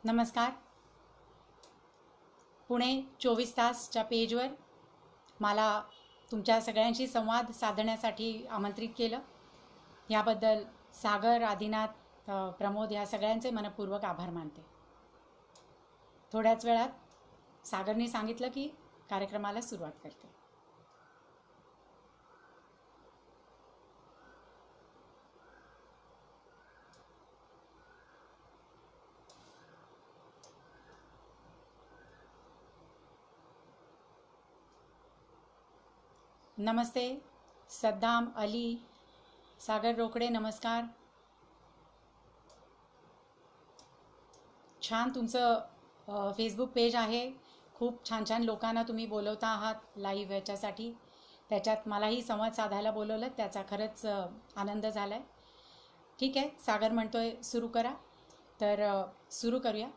नमस्कार. पुणे 24 तासच्या पेजवर मला तुमच्या सगळ्यांशी संवाद साधण्यासाठी आमंत्रित केलं. याबद्दल सागर, आदिनाथ, प्रमोद या सगळ्यांचे मनपूर्वक आभार मानते. थोड्याच वेळात सागरने सांगितलं की कार्यक्रमाला सुरुवात करते. नमस्ते सद्दाम, अली, सागर रोकडे, नमस्कार. छान तुमचं फेसबुक पेज आहे. खूप छान छान लोकांना तुम्ही बोलवता आहात लाईव्ह याच्यासाठी. त्याच्यात मलाही संवाद साधायला बोलवलं, त्याचा खरंच आनंद झाला आहे. ठीक आहे, सागर म्हणतोय सुरू करा, तर सुरू करूया.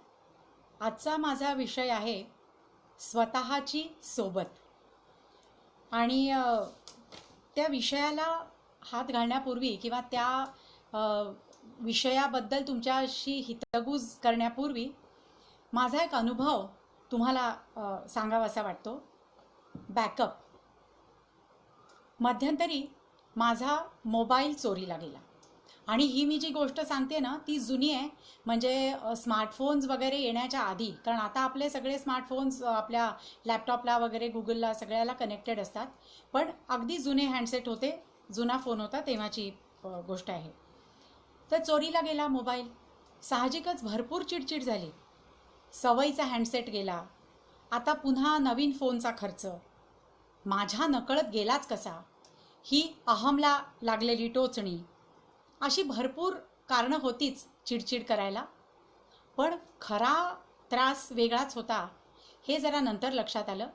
आजचा माझा विषय आहे स्वतःची सोबत. आणि त्या विषयाला हात घालण्यापूर्वी किंवा त्या विषयाबद्दल तुमच्याशी हितगुज करण्यापूर्वी माझा एक अनुभव तुम्हाला सांगावासा वाटतो. बॅकअप. मध्यंतरी माझा मोबाईल चोरीला गेला. आणि ही मी जी गोष्ट सांगते ना ती जुनी आहे, म्हणजे स्मार्टफोन्स वगैरे येण्याच्या आधी. कारण आता आपले सगळे स्मार्टफोन्स आपल्या लॅपटॉपला वगैरे गुगलला सगळ्याला कनेक्टेड असतात. पण अगदी जुने हँडसेट होते, जुना फोन होता तेव्हाची गोष्ट आहे. तर चोरीला गेला मोबाईल. साहजिकच भरपूर चिडचिड झाली. सवयीचा हँडसेट गेला, आता पुन्हा नवीन फोनचा खर्च, माझ्या नकळत गेलाच कसा, ही अहमला लागलेली टोचणी, अशी भरपूर कारणं होतीच चिडचिड करायला. पण खरा त्रास वेगळाच होता हे जरा नंतर लक्षात आलं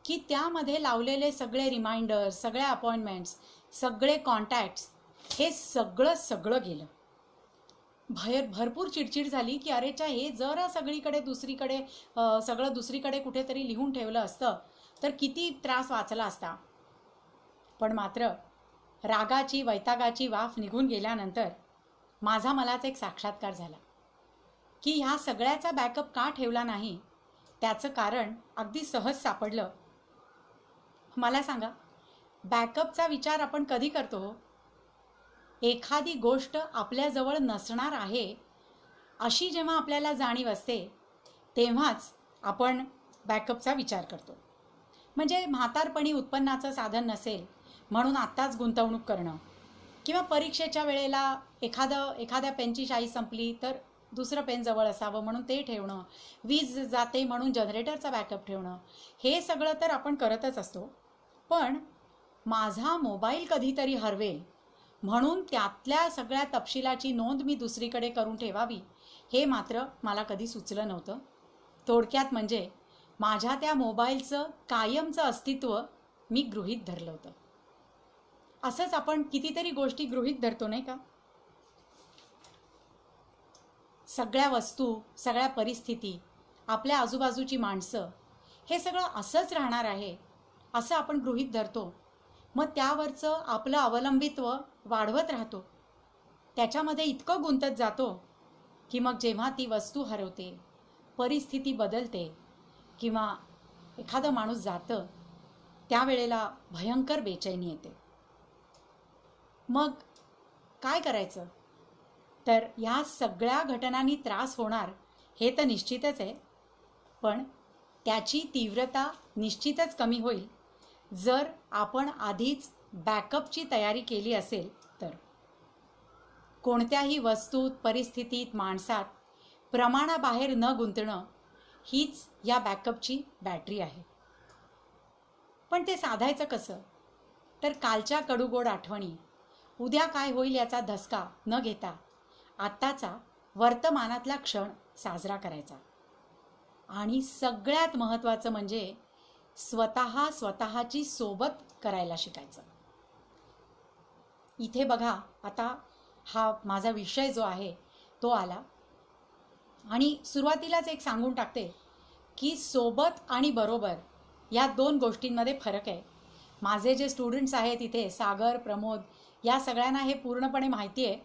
की त्यामध्ये लावलेले सगळे रिमाइंडर्स, सगळ्या अपॉइंटमेंट्स, सगळे कॉन्टॅक्ट्स, हे सगळं गेलं. भरपूर चिडचिड झाली की अरेच्या, हे जरा सगळीकडे दुसरीकडे सगळं दुसरीकडे कुठेतरी लिहून ठेवलं असतं तर किती त्रास वाचला असता. पण मात्र रागाची, वैतागाची वाफ निघून गेल्यानंतर माझा मलाच एक साक्षात्कार झाला की ह्या सगळ्याचा बॅकअप का ठेवला नाही. त्याचं कारण अगदी सहज सापडलं. मला सांगा, बॅकअपचा विचार आपण कधी करतो? एखादी गोष्ट आपल्याजवळ नसणार आहे अशी जेव्हा आपल्याला जाणीव असते तेव्हाच आपण बॅकअपचा विचार करतो. म्हणजे म्हातारपणी उत्पन्नाचं साधन नसेल म्हणून आत्ताच गुंतवणूक करणं, किंवा परीक्षेच्या वेळेला एखाद्या पेनची शाई संपली तर दुसरं पेन जवळ असावं म्हणून ते ठेवणं, वीज जाते म्हणून जनरेटरचा बॅकअप ठेवणं, हे सगळं तर आपण करतच असतो. पण माझा मोबाईल कधीतरी हरवेल म्हणून त्यातल्या सगळ्या तपशिलाची नोंद मी दुसरीकडे करून ठेवावी, हे मात्र मला कधी सुचलं नव्हतं. थोडक्यात म्हणजे माझ्या त्या मोबाईलचं कायमचं अस्तित्व मी गृहीत धरलं होतं. असंच आपण कितीतरी गोष्टी गृहीत धरतो, नाही का? सगळ्या वस्तू, सगळ्या परिस्थिती, आपल्या आजूबाजूची माणसं, हे सगळं असंच राहणार आहे असं आपण गृहीत धरतो. मग त्यावरचं आपलं अवलंबित्व वाढवत राहतो. त्याच्यामध्ये इतकं गुंतत जातो की मग जेव्हा ती वस्तू हरवते, परिस्थिती बदलते किंवा एखादं माणूस जातं, त्यावेळेला भयंकर बेचैनी येते. मग काय करायचं? तर ह्या सगळ्या घटनांनी त्रास होणार हे तर निश्चितच आहे, पण त्याची तीव्रता निश्चितच कमी होईल जर आपण आधीच बॅकअपची तयारी केली असेल तर. कोणत्याही वस्तूत, परिस्थितीत, माणसात प्रमाणाबाहेर न गुंतणं हीच या बॅकअपची बॅटरी आहे. पण ते साधायचं कसं? तर कालच्या कडूगोड आठवणी, उद्या काय होईल याचा धसका न घेता आत्ताचा वर्तमानातला क्षण साजरा करायचा. आणि सगळ्यात महत्त्वाचं म्हणजे स्वतःची सोबत करायला शिकायचं. इथे बघा, आता हा माझा विषय जो आहे तो आला. आणि सुरुवातीलाच एक सांगून टाकते की सोबत आणि बरोबर या दोन गोष्टींमध्ये फरक आहे. माझे जे स्टुडंट्स आहेत इथे, सागर, प्रमोद, या सगळ्यांना हे पूर्णपणे माहिती आहे.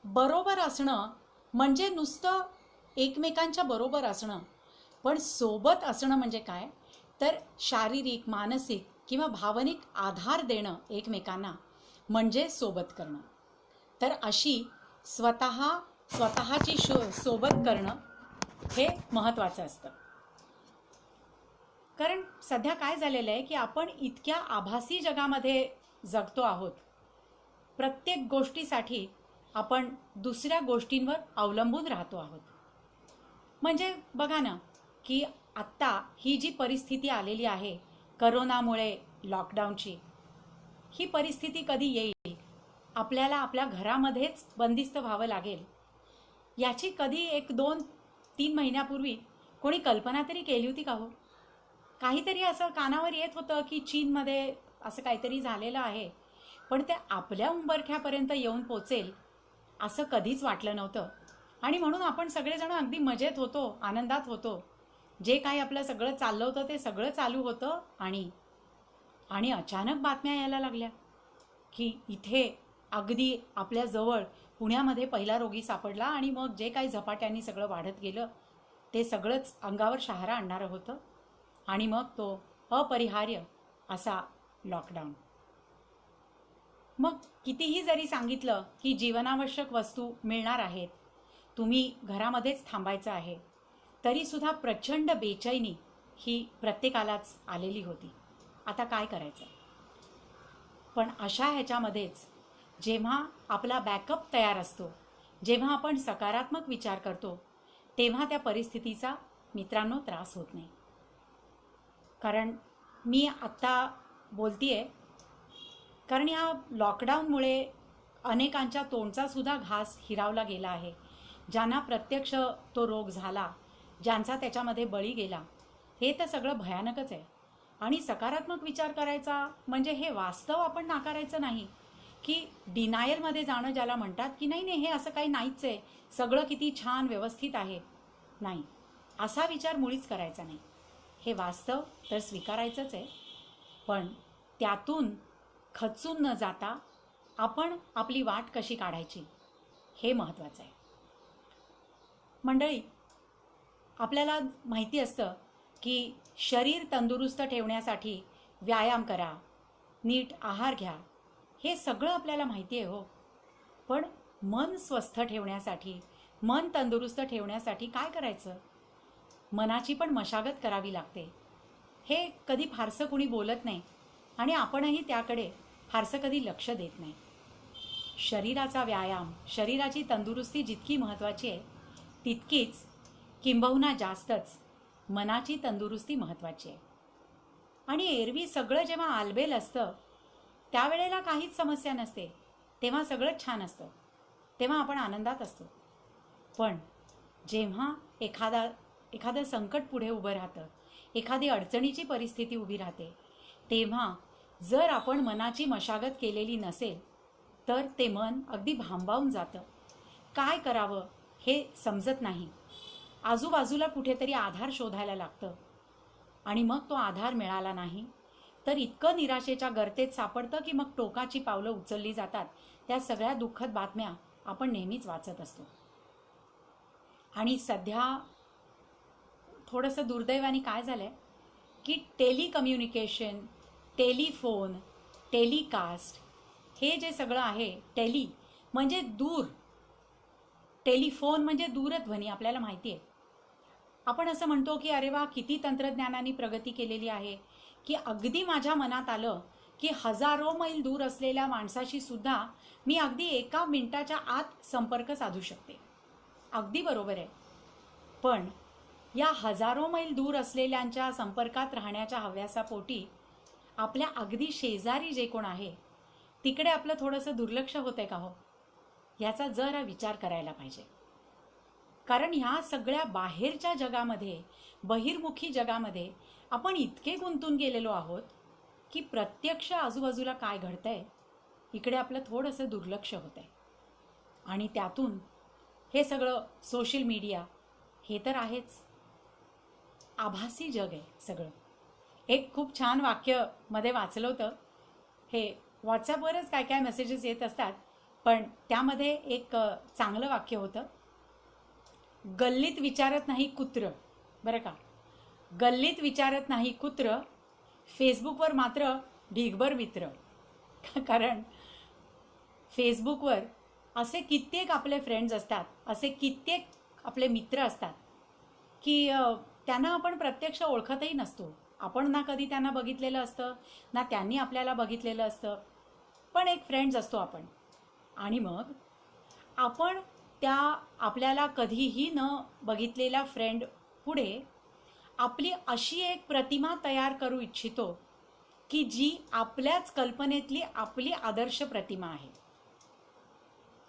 बरोबर असणं म्हणजे नुसतं एकमेकांच्या बरोबर असणं. पण सोबत असणं म्हणजे काय, तर शारीरिक, मानसिक किंवा भावनिक आधार देणं एकमेकांना म्हणजे सोबत करणं. तर अशी स्वतःची सोबत करणं हे महत्त्वाचं असतं. कारण सध्या काय झालेलं आहे की आपण इतक्या आभासी जगामध्ये जगतो आहोत. प्रत्येक गोष्टीसाठी आपण दुसऱ्या गोष्टींवर अवलंबून राहतो आहोत. म्हणजे बघा ना की आत्ता ही जी परिस्थिती आलेली आहे करोनामुळे लॉकडाऊनची, ही परिस्थिती कधी येईल, आपल्याला आपल्या घरामध्येच बंदिस्त व्हावं लागेल, याची कधी 1-2-3 महिन्यापूर्वी कोणी कल्पना तरी केली होती का हो? काहीतरी असं कानावर येत होतं की चीनमध्ये असं काहीतरी झालेलं आहे, पण ते आपल्या उंबरठ्यापर्यंत येऊन पोचेल असं कधीच वाटलं नव्हतं. आणि म्हणून आपण सगळेजण अगदी मजेत होतो, आनंदात होतो. जे काही आपलं सगळं चाललं होतं ते सगळं चालू होतं. आणि अचानक बातम्या यायला लागल्या की इथे अगदी आपल्या जवळ पुण्यामध्ये पहिला रोगी सापडला, आणि मग जे काही झपाट्यांनी सगळं वाढत गेलं ते सगळंच अंगावर शहारा आणणारं होतं. आणि मग तो अपरिहार्य असा लॉकडाऊन. मग कितीही जरी सांगितलं की जीवनावश्यक वस्तू मिळणार आहेत, तुम्ही घरामध्येच थांबायचं आहे, तरीसुद्धा प्रचंड बेचैनी ही प्रत्येकालाच आलेली होती. आता काय करायचं? पण अशा ह्याच्यामध्येच जेव्हा आपला बॅकअप तयार असतो, जेव्हा आपण सकारात्मक विचार करतो, तेव्हा त्या परिस्थितीचा मित्रांनो त्रास होत नाही. कारण मी आत्ता बोलतीये कारण या लॉकडाऊनमुळे अनेकांच्या तोंडचा सुद्धा घास हिरावला गेला आहे. ज्यांना प्रत्यक्ष तो रोग झाला, ज्यांचा त्याच्यामध्ये बळी गेला, हे तर सगळं भयानकच आहे. आणि सकारात्मक विचार करायचा म्हणजे हे वास्तव आपण नाकारायचं नाही, की डिनायलमध्ये जाणं ज्याला म्हणतात, की नाही नाही हे असं काही नाहीच आहे, सगळं किती छान व्यवस्थित आहे. नाही, असा विचार मुळीच करायचा नाही. हे वास्तव तर स्वीकारायचंच आहे, पण त्यातून खचून न जाता आपण आपली वाट कशी काढायची हे महत्त्वाचं आहे. मंडळी, आपल्याला माहिती असतं की शरीर तंदुरुस्त ठेवण्यासाठी व्यायाम करा, नीट आहार घ्या, हे सगळं आपल्याला माहिती आहे हो. पण मन स्वस्थ ठेवण्यासाठी, मन तंदुरुस्त ठेवण्यासाठी काय करायचं? मनाची पण मशागत करावी लागते. हे कधी फारसं कुणी बोलत नाही आणि आपणही त्याकडे फारसं कधी लक्ष देत नाही. शरीराचा व्यायाम, शरीराची तंदुरुस्ती जितकी महत्त्वाची आहे, तितकीच किंबहुना जास्तच मनाची तंदुरुस्ती महत्त्वाची आहे. आणि एरवी सगळं जेव्हा आलबेल असतं त्यावेळेला काहीच समस्या नसते, तेव्हा सगळंच छान असतं, तेव्हा आपण आनंदात असतो. पण जेव्हा एखादं संकट पुढे उभं राहतं, एखादी अडचणीची परिस्थिती उभी राहते, तेव्हा जर आपण मनाची मशागत केलेली नसेल तर ते मन अगदी भांबावून जातं. काय करावं हे समजत नाही. आजूबाजूला कुठेतरी आधार शोधायला लागतं, आणि मग तो आधार मिळाला नाही तर इतकं निराशेच्या गर्तेत सापडतं की मग टोकाची पावलं उचलली जातात. त्या सगळ्या दुःखद बातम्या आपण नेहमीच वाचत असतो. आणि सध्या थोडंसं दुर्दैवाने काय झालं आहे की टेलिकम्युनिकेशन, टेलिफोन, टेलिकास्ट, हे जे सगळं आहे, टेली म्हणजे दूर, टेलिफोन म्हणजे दूरध्वनी, आपल्याला माहिती आहे. आपण असं म्हणतो की अरे वा, किती तंत्रज्ञानाने प्रगती केलेली आहे, की अगदी माझ्या मनात आलं की हजारो मैल दूर असलेल्या माणसाशी सुद्धा मी अगदी 1 मिनिटाच्या आत संपर्क साधू शकते. अगदी बरोबर आहे. पण या हजारो मैल दूर असलेल्यांच्या संपर्कात राहण्याच्या हव्यासापोटी आपल्या अगदी शेजारी जे कोण आहे तिकडे आपलं थोडंसं दुर्लक्ष होतंय का हो, याचा जरा विचार करायला पाहिजे. कारण ह्या सगळ्या बाहेरच्या जगामध्ये, बहिर्मुखी जगामध्ये आपण इतके गुंतून गेलेलो आहोत की प्रत्यक्ष आजूबाजूला काय घडतंय इकडे आपलं थोडंसं दुर्लक्ष होतंय. आणि त्यातून हे सगळं सोशल मीडिया, हे तर आहेच, आभासी जग आहे सगळं. एक खूप छान वाक्य मध्ये वाचलं होतं. हे व्हॉट्सॲपवरच काय काय मेसेजेस येत असतात, पण त्यामध्ये एक चांगलं वाक्य होतं गल्लीत विचारत नाही कुत्र, बरं का, गल्लीत विचारत नाही कुत्र, फेसबुकवर मात्र ढीगभर मित्र. कारण फेसबुकवर असे कित्येक आपले फ्रेंड्स असतात, असे कित्येक आपले मित्र असतात की त्यांना आपण प्रत्यक्ष ओळखतही नसतो. आपण ना कधी त्यांना बघितलेलं असतं, ना त्यांनी आपल्याला बघितलेलं असतं, पण एक फ्रेंड्स असतो आपण. आणि मग आपण त्या आपल्याला कधीही न बघितलेल्या फ्रेंड पुढे आपली अशी एक प्रतिमा तयार करू इच्छितो की जी आपल्याच कल्पनेतली आपली आदर्श प्रतिमा आहे.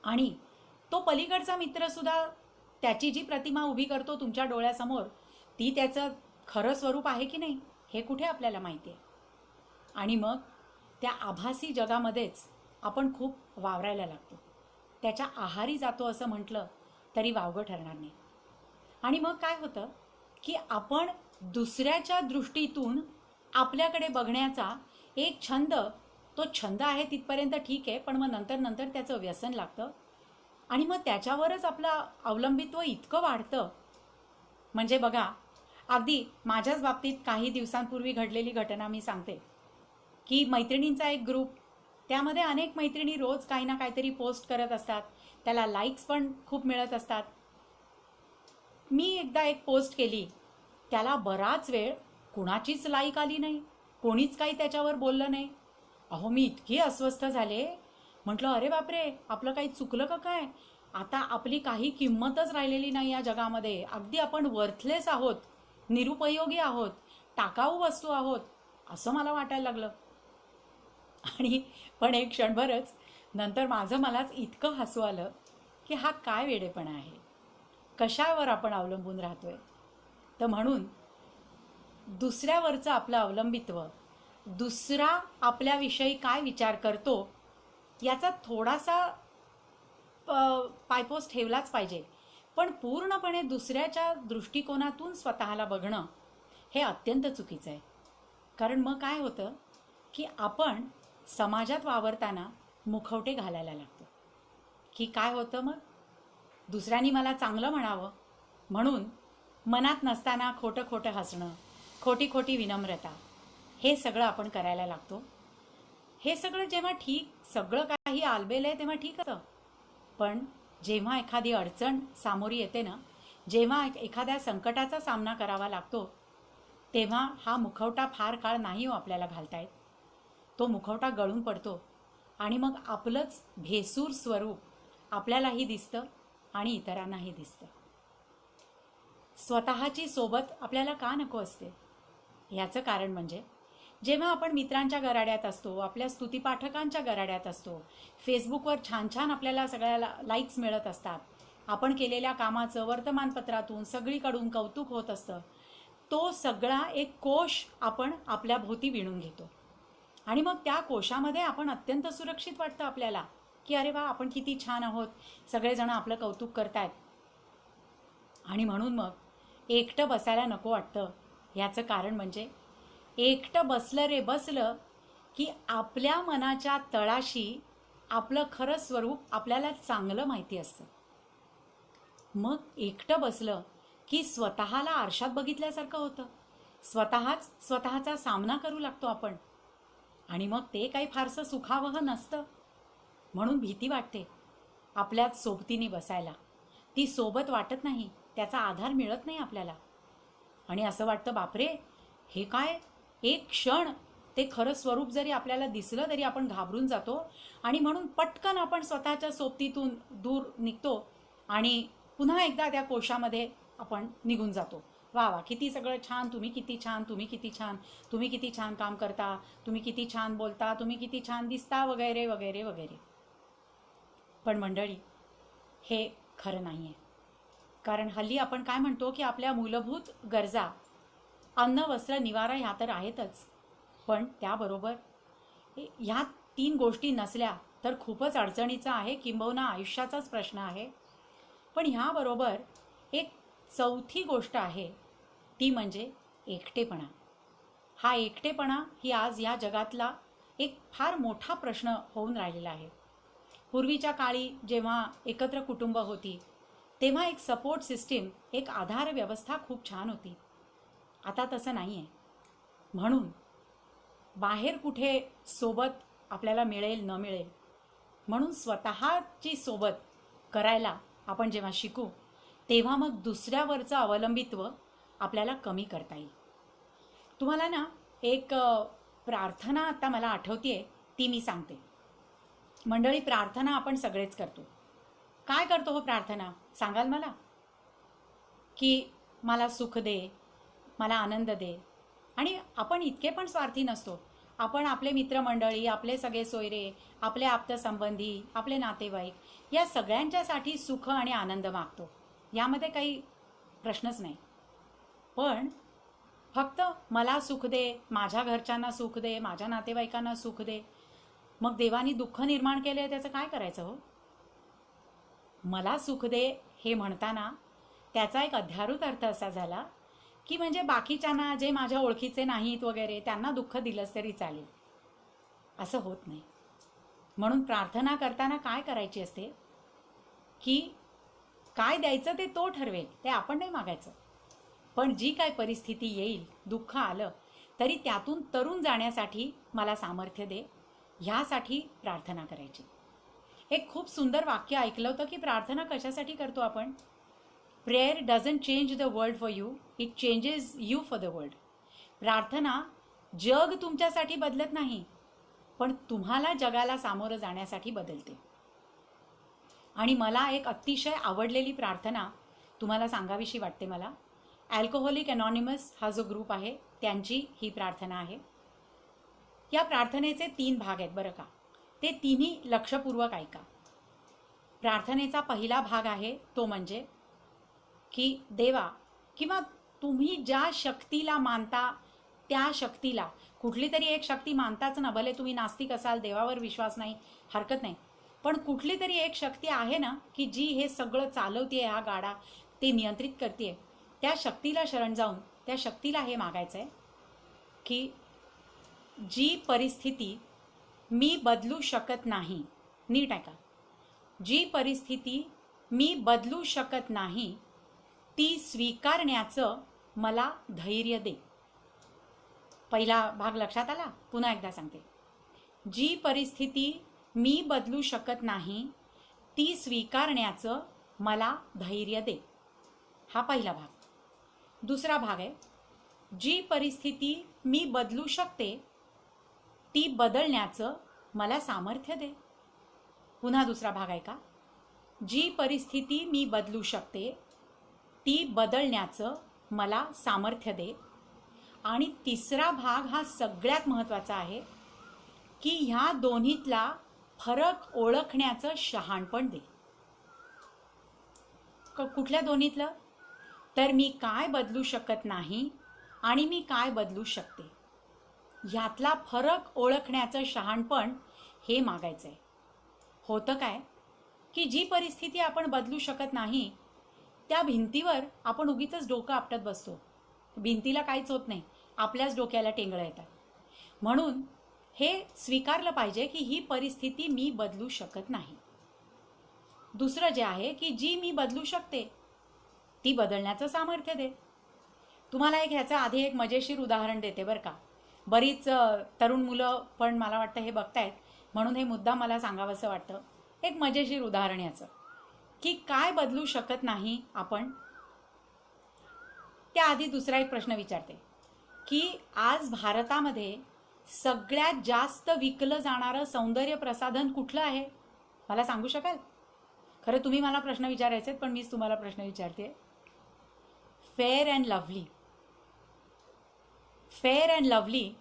आणि तो पलीकडचा मित्रसुद्धा त्याची जी प्रतिमा उभी करतो तुमच्या डोळ्यासमोर, ती त्याचं खरं स्वरूप आहे की नाही हे कुठे आपल्याला माहिती आहे. आणि मग त्या आभासी जगामध्येच आपण खूप वावरायला लागतो, त्याच्या आहारी जातो असं म्हटलं तरी वावगं ठरणार नाही. आणि मग काय होतं की आपण दुसऱ्याच्या दृष्टीतून आपल्याकडे बघण्याचा एक छंद, तो छंद आहे तिथपर्यंत ठीक आहे, पण मग नंतर नंतर त्याचं व्यसन लागतं आणि मग त्याच्यावरच आपलं अवलंबित्व इतकं वाढतं. म्हणजे बघा, अगदी माझ्याच बाबतीत काही दिवसांपूर्वी घडलेली घटना मी सांगते की मैत्रिणींचा एक ग्रुप, त्यामध्ये अनेक मैत्रिणी रोज काही ना काहीतरी पोस्ट करत असतात, त्याला लाईक्स पण खूप मिळत असतात. मी एकदा एक पोस्ट केली, त्याला बराच वेळ कुणाचीच लाईक आली नाही, कोणीच काही त्याच्यावर बोललं नाही. अहो, मी इतकी अस्वस्थ झाले. म्हटलं अरे बापरे, आपलं काही चुकलं का काय? आता आपली काही किंमतच राहिलेली नाही या जगामध्ये. अगदी आपण वर्थलेस आहोत, निरुपयोगी आहोत, टाकाऊ वस्तू आहोत असं मला वाटायला लागलं. आणि पण एक क्षणभरच नंतर माझं मलाच इतकं हसू आलं की हा काय वेडेपणा आहे, कशावर आपण अवलंबून राहतोय. तर म्हणून दुसऱ्यावरचं आपलं अवलंबित्व, दुसरा आपल्याविषयी काय विचार करतो याचा थोडासा पायपोस ठेवलाच पाहिजे, पण पूर्णपणे दुसऱ्याच्या दृष्टिकोनातून स्वतःला बघणं हे अत्यंत चुकीचं आहे. कारण मग काय होतं की आपण समाजात वावरताना मुखवटे घालायला लागतो. की काय होतं मग, दुसऱ्यांनी मला चांगलं म्हणावं म्हणून मनात नसताना खोटं खोटं हसणं, खोटी खोटी विनम्रता, हे सगळं आपण करायला लागतो. हे सगळं जेव्हा ठीक, सगळं काही आलबेल आहे तेव्हा ठीक असतं, पण जेव्हा एखादी अडचण सामोरी येते ना, जेव्हा एखाद्या संकटाचा सामना करावा लागतो, तेव्हा हा मुखवटा फार काळ नाही हो आपल्याला घालता येत. तो मुखवटा गळून पडतो आणि मग आपलंच भेसूर स्वरूप आपल्यालाही दिसतं आणि इतरांनाही दिसतं. स्वतःची सोबत आपल्याला का नको असते याचं कारण म्हणजे, जेव्हा आपण मित्रांच्या गराड्यात असतो, आपल्या स्तुतिपाठकांच्या गराड्यात असतो, फेसबुकवर छान छान आपल्याला सगळ्याला लाईक्स मिळत असतात, आपण केलेल्या कामाचं वर्तमानपत्रातून सगळीकडून कौतुक होत असतं, तो सगळा एक कोश आपण आपल्या भोवती विणून घेतो. आणि मग त्या कोशामध्ये आपण अत्यंत सुरक्षित वाटतं आपल्याला की अरे वा, आपण किती छान आहोत, सगळेजण आपलं कौतुक करतायत. आणि म्हणून मग एकटं बसायला नको वाटतं. याचं कारण म्हणजे, एकटं बसलं रे बसलं की आपल्या मनाच्या तळाशी आपलं खरं स्वरूप आपल्याला चांगलं माहिती असतं. मग एकटं बसलं की स्वतःला आरशात बघितल्यासारखं होतं, स्वतःच स्वतःचा सामना करू लागतो आपण. आणि मग ते काही फारसं सुखावह नसतं. म्हणून भीती वाटते आपल्याच सोबतीने बसायला. ती सोबत वाटत नाही, त्याचा आधार मिळत नाही आपल्याला. आणि असं वाटतं बापरे, हे काय, एक क्षण ते खरं स्वरूप जरी आपल्याला दिसलं तरी आपण घाबरून जातो. आणि म्हणून पटकन आपण स्वतःच्या सोबतीतून दूर निघतो आणि पुन्हा एकदा त्या कोशामध्ये आपण निघून जातो. वा वा, किती सगळं छान, तुम्ही किती छान, तुम्ही किती छान, तुम्ही किती छान काम करता, तुम्ही किती छान बोलता, तुम्ही किती छान दिसता, वगैरे वगैरे वगैरे. पण मंडळी, हे खरं नाही आहे. कारण हल्ली आपण काय म्हणतो की आपल्या मूलभूत गरजा, अन्न वस्त्र निवारा ह्या तर आहेतच, पण त्याबरोबर ह्या 3 गोष्टी नसल्या तर खूपच अडचणीचं आहे, किंबहुना आयुष्याचाच प्रश्न आहे. पण ह्याबरोबर एक चौथी गोष्ट आहे, ती म्हणजे एकटेपणा. हा एकटेपणा ही आज या जगातला एक फार मोठा प्रश्न होऊन राहिलेला आहे. पूर्वीच्या काळी जेव्हा एकत्र कुटुंब होती तेव्हा एक सपोर्ट सिस्टीम, एक आधार व्यवस्था खूप छान होती. आता तसं नाही आहे. म्हणून बाहेर कुठे सोबत आपल्याला मिळेल न मिळेल, म्हणून स्वतःची सोबत करायला आपण जेव्हा शिकू, तेव्हा मग दुसऱ्यावरचं अवलंबित्व आपल्याला कमी करता येईल. तुम्हाला ना एक प्रार्थना आता मला आठवतीये, ती मी सांगते. मंडळी, प्रार्थना आपण सगळेच करतो. काय करतो हो प्रार्थना, सांगाल मला? की मला सुख दे, मला आनंद दे. आणि आपण इतके पण स्वार्थी नसतो. आपण आपले मित्रमंडळी, आपले सगळे सोयरे, आपले आप्तसंबंधी, आपले नातेवाईक या सगळ्यांच्यासाठी सुख आणि आनंद मागतो. यामध्ये काही प्रश्नच नाही. पण फक्त मला सुख दे, माझ्या घरच्यांना सुख दे, माझ्या नातेवाईकांना सुख दे. मग देवानी दुःख निर्माण केले, त्याचं काय करायचं हो? मला सुख दे हे म्हणताना त्याचा एक अध्यारूत अर्थ असा झाला की म्हणजे बाकीच्यांना, जे माझ्या ओळखीचे नाहीत वगैरे, त्यांना दुःख दिलंच तरी चालेल. असं होत नाही. म्हणून प्रार्थना करताना काय करायची असते की काय द्यायचं ते तो ठरवेल, ते आपण नाही मागायचं. पण जी काय परिस्थिती येईल, दुःख आलं तरी त्यातून तरून जाण्यासाठी मला सामर्थ्य दे, ह्यासाठी प्रार्थना करायची. एक खूप सुंदर वाक्य ऐकलं होतं की प्रार्थना कशासाठी करतो आपण? Prayer doesn't change the world for you, it changes you for the world. प्रार्थना जग तुमच्यासाठी बदलत नाही, पण तुम्हाला जगाला सामोरं जाण्यासाठी बदलते. आणि मला एक अतिशय आवडलेली प्रार्थना तुम्हाला सांगावीशी वाटते मला. अल्कोहोलिक अनॉनिमस हा जो ग्रुप आहे, त्यांची ही प्रार्थना आहे. या प्रार्थनेचे 3 भाग आहेत बरं का. ते तिन्ही लक्षपूर्वक ऐका. प्रार्थनेचा पहिला भाग आहे तो म्हणजे की देवा, किंवा तुम्ही ज्या शक्तीला मानता त्या शक्तीला, कुठली तरी एक शक्ती मानताच ना, भले तुम्ही नास्तिक असाल, देवावर विश्वास नाही, हरकत नाही, पण कुठली तरी एक शक्ती आहे ना की जी हे सगळं चालवते, हा गाडा ते नियंत्रित करते. त्या शक्तीला शरण जाऊन त्या शक्तीला हे मागायचं आहे की जी परिस्थिती मी बदलू शकत नाही, नीट ऐका, जी परिस्थिती मी बदलू शकत नाही ती स्वीकारण्याचं मला धैर्य दे. पहिला भाग लक्षात आला? पुन्हा एकदा सांगते. जी परिस्थिती मी बदलू शकत नाही ती स्वीकारण्याचं मला धैर्य दे. हा पहिला भाग. दुसरा भाग आहे, जी परिस्थिती मी बदलू शकते ती बदलण्याचं मला सामर्थ्य दे. पुन्हा दुसरा भाग आहे का, जी परिस्थिती मी बदलू शकते ती बदलण्याचं मला सामर्थ्य दे. आणि तिसरा भाग हा सगळ्यात महत्त्वाचा आहे की ह्या दोन्हीतला फरक ओळखण्याचं शहाणपण दे. कुठल्या दोन्हीतलं? तर मी काय बदलू शकत नाही आणि मी काय बदलू शकते, ह्यातला फरक ओळखण्याचं शहाणपण हे मागायचं आहे. होतं काय की जी परिस्थिती आपण बदलू शकत नाही त्या भिंतीवर आपण उगीचच डोकं आपटत बसतो. भिंतीला काहीच होत नाही, आपल्याच डोक्याला टेंगळं येतात. म्हणून हे स्वीकारलं पाहिजे की ही परिस्थिती मी बदलू शकत नाही. दुसरं जे आहे की जी मी बदलू शकते ती बदलण्याचं सामर्थ्य दे. तुम्हाला एक ह्याचं आधी एक मजेशीर उदाहरण देते बरं का. बरीच तरुण मुलं पण मला वाटतं हे बघतायत, म्हणून हे मुद्दा मला सांगावंसं वाटतं. एक मजेशीर उदाहरण याचं की काय बदलू शकत नाही आपण. त्याआधी दुसरा एक प्रश्न विचारते की आज भारतामध्ये सगळ्यात जास्त विकलं जाणारं सौंदर्य प्रसाधन कुठलं आहे? मला सांगू शकाल? खरं तुम्ही मला प्रश्न विचारायचे पण मीच तुम्हाला प्रश्न विचारते. Fair and lovely. Fair and lovely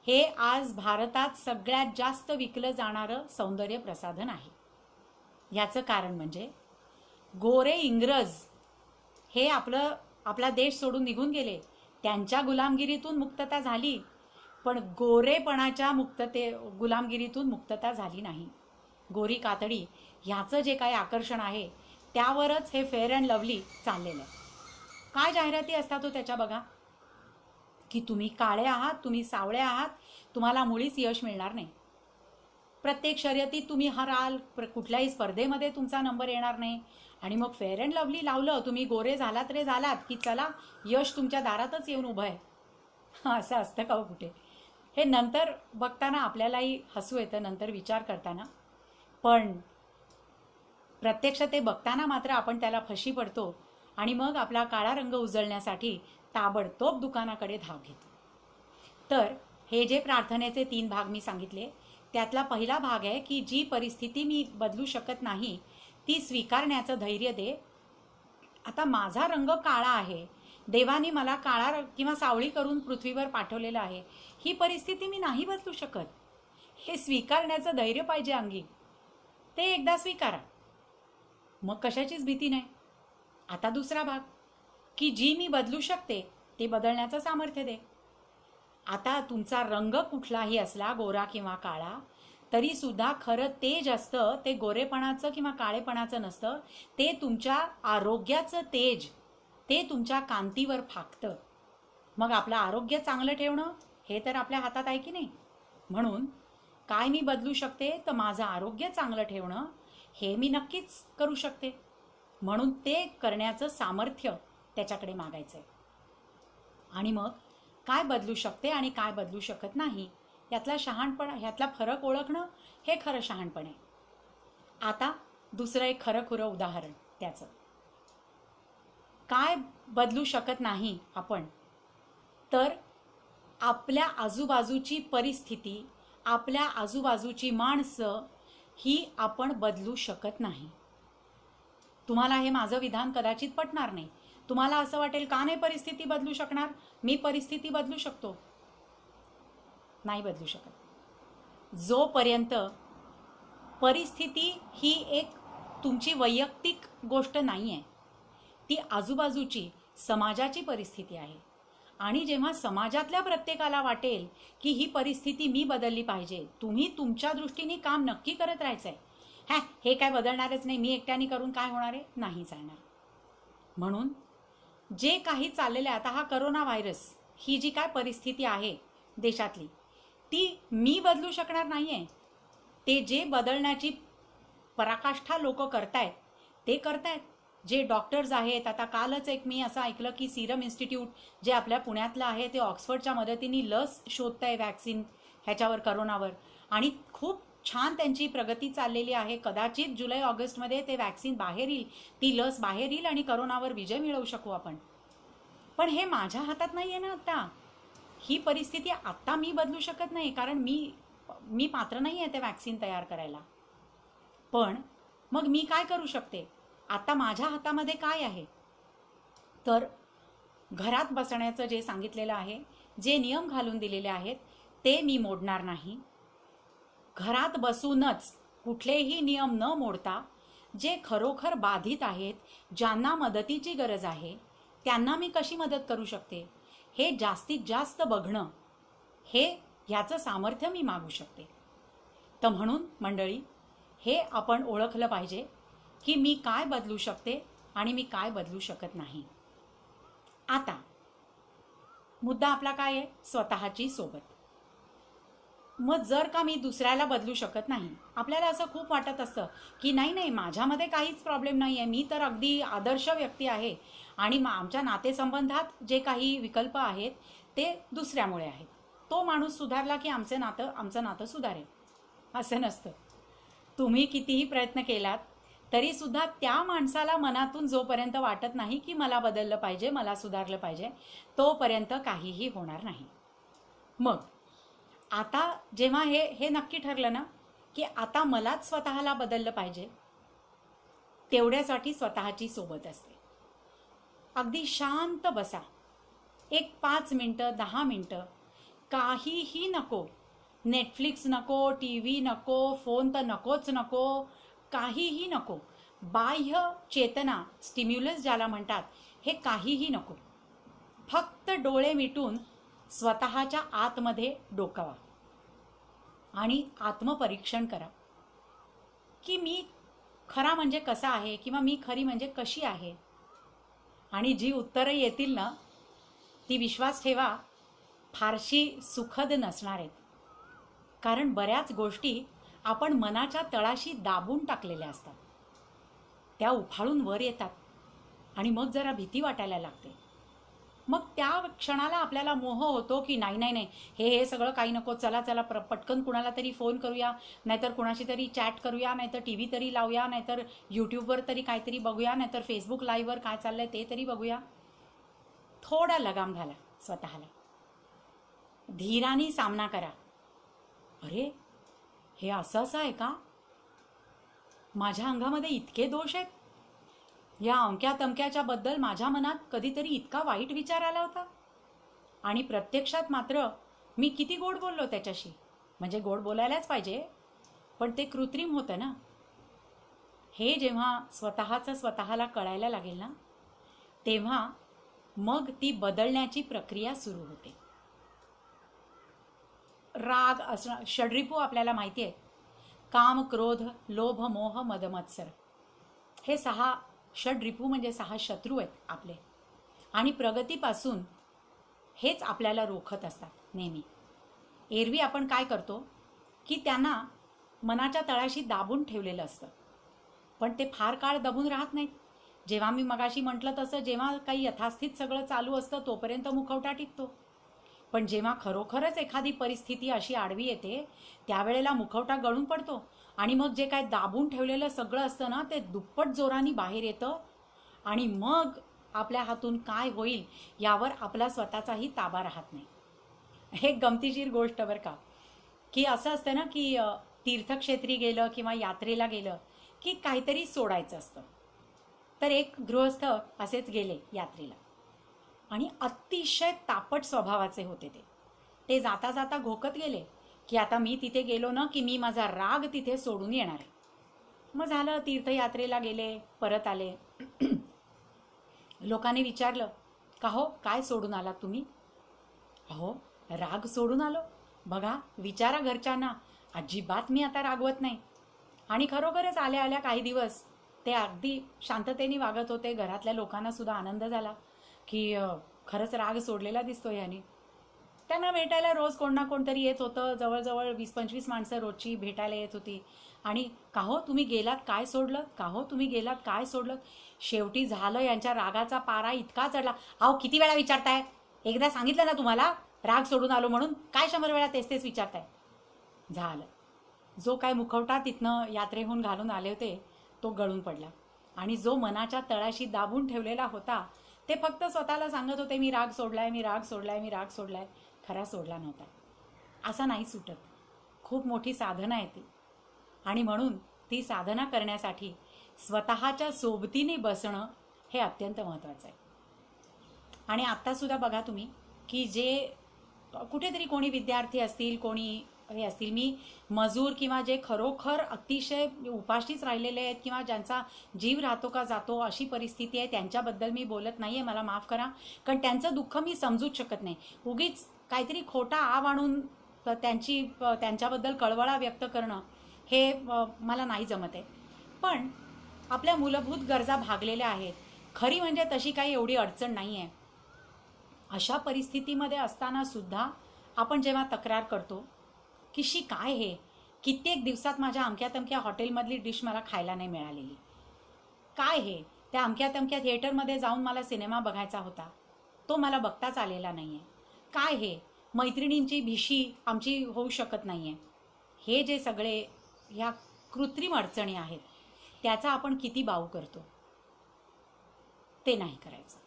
हे आज भारतात सगळ्यात जास्त विकलं जाणारं सौंदर्य प्रसाधन आहे. याचं कारण म्हणजे गोरे इंग्रज हे आपला देश सोडून निघून गेले. त्यांच्या गुलामगिरीतून मुक्तता झाली, पण गोरेपणाच्या गुलामगिरीतून मुक्तता झाली नाही. गोरी कातडी ह्याचं जे काही आकर्षण आहे त्यावरच हे फेअर अँड लवली चाललेलं आहे. काय जाहिराती असतात तो त्याच्या बघा की तुम्ही काळे आहात, तुम्ही सावळे आहात, तुम्हाला मुळीच यश मिळणार नाही. प्रत्येक शर्यतीत तुम्ही हराल, कुठल्याही स्पर्धेमध्ये तुमचा नंबर येणार नाही आणि मग फेअर अँड लवली लावलं, तुम्ही गोरे झालात रे झालात, की चला यश तुमच्या दारातच येऊन उभं आहे. असं असतं का हो कुठे? हे नंतर बघताना आपल्यालाही हसू येतं, नंतर विचार करताना. पण प्रत्यक्ष ते बघताना मात्र आपण त्याला फशी पडतो आणि मग आपला काळा रंग उजळण्यासाठी ताबडतोब दुकानाकडे धाव घेतो. तर हे जे प्रार्थनेचे 3 भाग मी सांगितले, त्यातला पहिला भाग आहे की जी परिस्थिती मी बदलू शकत नाही ती स्वीकारण्याचं धैर्य दे. आता माझा रंग काळा आहे, देवाने मला काळा किंवा सावळी करून पृथ्वीवर पाठवलेलं आहे, ही परिस्थिती मी नाही बदलू शकत. हे स्वीकारण्याचं धैर्य पाहिजे अंगी. ते एकदा स्वीकारा, मग कशाचीच भीती नाही. आता दुसरा भाग की जी मी बदलू शकते ते बदलण्याचं सामर्थ्य दे. आता तुमचा रंग कुठलाही असला, गोरा किंवा काळा, तरी सुद्धा खरं तेज असतं ते गोरेपणाचं किंवा काळेपणाचं नसतं, ते तुमच्या आरोग्याचं तेज, ते तुमच्या कांतीवर फाकतं. मग आपलं आरोग्य चांगलं ठेवणं हे तर आपल्या हातात आहे की नाही. म्हणून काय मी बदलू शकते, तर माझं आरोग्य चांगलं ठेवणं हे मी नक्कीच करू शकते. म्हणून ते करण्याचं सामर्थ्य त्याच्याकडे मागायचं आहे. आणि मग काय बदलू शकते आणि काय बदलू शकत नाही यातला शहाणपण, ह्यातला फरक ओळखणं हे खरं शहाणपण आहे. आता दुसरं एक खरं खुरं उदाहरण त्याचं. काय बदलू शकत नाही आपण, तर आपल्या आजूबाजूची परिस्थिती, आपल्या आजूबाजूची माणसं ही आपण बदलू शकत नाही. तुम्हाला हे माझं विधान कदाचित पटणार नाही. तुम्हाला असं वाटेल, का नाही परिस्थिती बदलू शकणार, मी परिस्थिती बदलू शकतो. नाही बदलू शकत. जोपर्यंत परिस्थिती ही एक तुमची वैयक्तिक गोष्ट नाही आहे, ती आजूबाजूची समाजाची परिस्थिती आहे. आणि जेव्हा समाजातल्या प्रत्येकाला वाटेल की ही परिस्थिती मी बदलली पाहिजे, तुम्ही तुमच्या दृष्टीने काम नक्की करत राहायचं आहे. हे काय बदलणारच नाही, मी एकट्याने करून काय होणार आहे, नाही चालणार. म्हणून जे काही चाललेलं आहे आता, हा करोना व्हायरस ही जी काय परिस्थिती आहे देशातली, ती मी बदलू शकणार नाही आहे. ते जे बदलण्याची पराकाष्ठा लोक करतायत ते करतायत. जे डॉक्टर्स आहेत, आता कालच एक मी असं ऐकलं की सिरम इन्स्टिट्यूट जे आपल्या पुण्यातलं आहे ते ऑक्सफर्डच्या मदतीने लस शोधत आहे वॅक्सिन ह्याच्यावर, करोनावर. आणि खूप छान त्यांची प्रगती चाललेली आहे. कदाचित जुलै ऑगस्टमध्ये ते वॅक्सिन बाहेर येईल, ती लस बाहेर येईल आणि करोनावर विजय मिळवू शकू आपण. पण हे माझ्या हातात नाही आहे ना. आता ही परिस्थिती आत्ता मी बदलू शकत नाही, कारण मी पात्र नाही आहे ते वॅक्सिन तयार करायला. पण मग मी काय करू शकते, आता माझ्या हातामध्ये काय आहे, तर घरात बसण्याचं जे सांगितलेलं आहे, जे नियम घालून दिलेले आहेत ते मी मोडणार नाही. घरात बसूनच कुठलेही नियम न मोडता जे खरोखर बाधित आहेत, ज्यांना मदतीची गरज आहे, त्यांना मी कशी मदत करू शकते हे जास्तीत जास्त बघणं, हे ह्याचं सामर्थ्य मी मागू शकते. तर म्हणून मंडळी, हे आपण ओळखलं पाहिजे की मी काय बदलू शकते आणि मी काय बदलू शकत नाही. आता मुद्दा आपला काय आहे, स्वतःची सोबत. मग जर का मी दुसऱ्याला बदलू शकत नाही, आपल्याला असं खूप वाटत असतं की नाही नाही, माझ्यामध्ये काहीच प्रॉब्लेम नाही आहे, मी तर अगदी आदर्श व्यक्ती आहे आणि आमच्या नातेसंबंधात जे काही विकल्प आहेत ते दुसऱ्यामुळे आहेत. तो माणूस सुधारला की आमचं नातं सुधारेल, असं नसतं. तुम्ही कितीही प्रयत्न केलात तरी सुद्धा त्या माणसाला मनातून जोपर्यंत वाटत नाही की मला बदललं पाहिजे, मला सुधारलं पाहिजे, तोपर्यंत काहीही होणार नाही. मग आता जेव्हा हे नक्की ठरलं ना की आता मलाच स्वतःला बदललं पाहिजे, तेवढ्यासाठी स्वतःची सोबत असते. अगदी शांत बसा, एक 5 मिनटं 10 मिनटं, काहीही नको. नेटफ्लिक्स नको, टी व्ही नको, फोन तर नकोच नको, काहीही नको. बाह्य चेतना, स्टिम्युलस ज्याला म्हणतात, हे काहीही नको. फक्त डोळे मिटून स्वतःच्या आतमध्ये डोकावा आणि आत्मपरीक्षण करा की मी खरा म्हणजे कसा आहे किंवा मी खरी म्हणजे कशी आहे. आणि जी उत्तरं येतील ना, ती विश्वास ठेवा फारशी सुखद नसणार आहेत. कारण बऱ्याच गोष्टी आपण मनाच्या तळाशी दाबून टाकलेल्या असतात. त्या उफाळून वर येतात आणि मग जरा भीती वाटायला लागते. मग त्या क्षणाला आपल्याला मोह होतो की नाही नाही नाही, हे सगळं काही नको, चला चला पटकन कुणाला तरी फोन करूया, नाहीतर कुणाशी तरी चॅट करूया, नाहीतर टी व्ही तरी लावूया, नाहीतर यूट्यूबवर तरी काहीतरी बघूया, नाहीतर फेसबुक लाईव्हवर काय चाललंय ते तरी बघूया. थोडा लगाम घाला स्वतःला, धीराने सामना करा. अरे, हे असं असं आहे का? माझ्या अंगामध्ये इतके दोष आहेत? या अमक्या तमक्याच्या बद्दल माझ्या मनात कधीतरी इतका वाईट विचार आला होता? आणि प्रत्यक्षात मात्र मी किती गोड बोललो त्याच्याशी. म्हणजे गोड बोलायलाच पाहिजे, पण ते कृत्रिम होतं ना. हे जेव्हा स्वतःचं स्वतःला कळायला लागेल ना, तेव्हा मग ती बदलण्याची प्रक्रिया सुरू होते. राग असणं, षड्रिपू आपल्याला माहिती आहे. काम, क्रोध, लोभ, मोह, मद, मत्सर, हे 6 षड्रिपू म्हणजे 6 शत्रू आहेत आपले. आणि प्रगतीपासून हेच आपल्याला रोखत असतात नेहमी. एरवी आपण काय करतो की त्यांना मनाच्या तळाशी दाबून ठेवलेलं असतं, पण ते फार काळ दबून राहत नाहीत. जेव्हा मी मगाशी म्हटलं तसं, जेव्हा काही यथास्थित सगळं चालू असतं तोपर्यंत मुखवटा टिकतो. पण जेव्हा खरोखरच एखादी परिस्थिती अशी आडवी येते, त्यावेळेला मुखवटा गळून पडतो आणि मग जे काय दाबून ठेवलेलं सगळं असतं ना, ते दुप्पट जोराने बाहेर येतं. आणि मग आपल्या हातून काय होईल यावर आपला स्वतःचाही ताबा राहत नाही. एक गमतीशीर गोष्ट बरं का, की असं असतं ना की तीर्थक्षेत्री गेलं किंवा यात्रेला गेलं की काहीतरी सोडायचं असतं. तर एक गृहस्थ असेच गेले यात्रेला आणि अतिशय तापट स्वभावाचे होते ते. ते जाता जाता घोकत गेले की आता मी तिथे गेलो ना की मी माझा राग तिथे सोडून येणार आहे. मग झालं, तीर्थयात्रेला गेले, परत आले. लोकांनी विचारलं, का हो, काय सोडून आलात तुम्ही? अहो, राग सोडून आलो. बघा, विचारा घरच्यांना, अजिबात मी आता रागवत नाही. आणि खरोखरच आल्या आल्या काही दिवस ते अगदी शांततेने वागत होते. घरातल्या लोकांना सुद्धा आनंद झाला की खरंच राग सोडलेला दिसतो याने. त्यांना भेटायला रोज कोण ना कोणतरी येत होतं. जवळजवळ 20-25 माणसं रोजची भेटायला येत होती. आणि का हो तुम्ही गेलात काय सोडलं, का हो तुम्ही गेलात काय सोडलं. शेवटी झालं, यांच्या रागाचा पारा इतका चढला. अहो, किती वेळा विचारताय? एकदा सांगितलं ना तुम्हाला राग सोडून आलो म्हणून, काय 100 वेळा तेच तेच विचारताय. झालं, जो काय मुखवटा तिथनं यात्रेहून घालून आले होते तो गळून पडला. आणि जो मनाच्या तळाशी दाबून ठेवलेला होता ते फक्त स्वतःला सांगत होते, मी राग सोडलाय, मी राग सोडलाय, मी राग सोडलाय. खरा सोडला नव्हता. असा नाही सुटत. खूप मोठी साधना आहे ती. आणि म्हणून ती साधना करण्यासाठी स्वतःच्या सोबतीने बसणं हे अत्यंत महत्त्वाचं आहे. आणि आत्तासुद्धा बघा तुम्ही की जे कुठेतरी कोणी विद्यार्थी असतील, कोणी हे असतील, मी मजूर किंवा जे खरोखर अतिशय उपाशीच राहिलेले आहेत किंवा ज्यांचा जीव राहतो का जातो अशी परिस्थिती आहे, त्यांच्याबद्दल मी बोलत नाही आहे, मला माफ करा. कारण त्यांचं दुःख मी समजूच शकत नाही. उगीच काहीतरी खोटा आव आणून त्यांच्याबद्दल कळवळा व्यक्त करणं हे मला नाही जमत आहे. पण आपल्या मूलभूत गरजा भागलेल्या आहेत. खरी म्हणजे तशी काही एवढी अडचण नाही आहे. अशा परिस्थितीमध्ये असताना सुद्धा आपण जेव्हा तक्रार करतो की शी काय हे, कित्येक दिवसात माझ्या अमक्या तमक्या हॉटेलमधली डिश मला खायला नाही मिळालेली, काय हे, त्या अमक्या तमक्या थिएटरमध्ये जाऊन मला सिनेमा बघायचा होता, तो मला बघताच आलेला नाही आहे, काय हे, मैत्रिणींची भिशी आमची होऊ शकत नाही आहे. हे जे सगळे ह्या कृत्रिम अडचणी आहेत त्याचा आपण किती बाऊ करतो. ते नाही करायचं.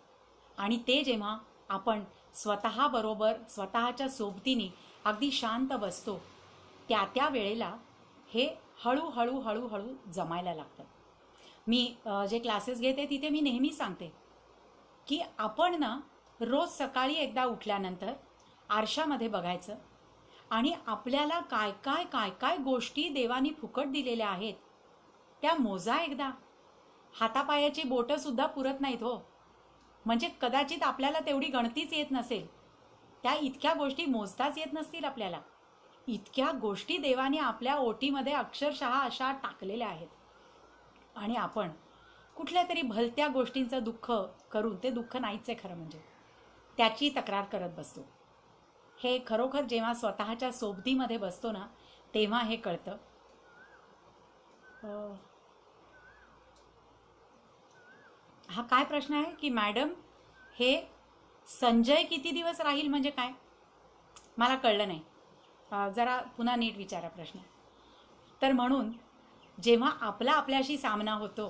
आणि ते जेव्हा आपण स्वतःबरोबर स्वतःच्या सोबतीने अगदी शांत बसतो, त्या वेळेला हे हळूहळू हळूहळू जमायला लागतं. मी जे क्लासेस घेते तिथे मी नेहमी सांगते की आपण ना रोज सकाळी एकदा उठल्यानंतर आरशामध्ये बघायचं आणि आपल्याला काय काय काय काय गोष्टी देवानी फुकट दिलेल्या आहेत त्या मोजा एकदा. हातापायाची बोटं सुद्धा पुरत नाहीत हो. म्हणजे कदाचित आपल्याला तेवढी गणतीच येत नसेल, त्या इतक्या गोष्टी मोजताच येत नसतील आपल्याला. इतक्या गोष्टी देवाने आपल्या ओटीमध्ये अक्षरशः अशा टाकलेल्या आहेत. आणि आपण कुठल्या तरी भलत्या गोष्टींचं दुःख करून, ते दुःख नाहीच आहे खरं म्हणजे, त्याची तक्रार करत बसतो. हे खरोखर जेव्हा स्वतःच्या सोबतीमध्ये बसतो ना तेव्हा हे कळतं. हा काय प्रश्न आहे की मॅडम हे संजय किती दिवस राहील म्हणजे काय? मला कळलं नाही. जरा पुन्हा नीट विचारा प्रश्न. तर म्हणून जेव्हा आपला आपल्याशी सामना होतो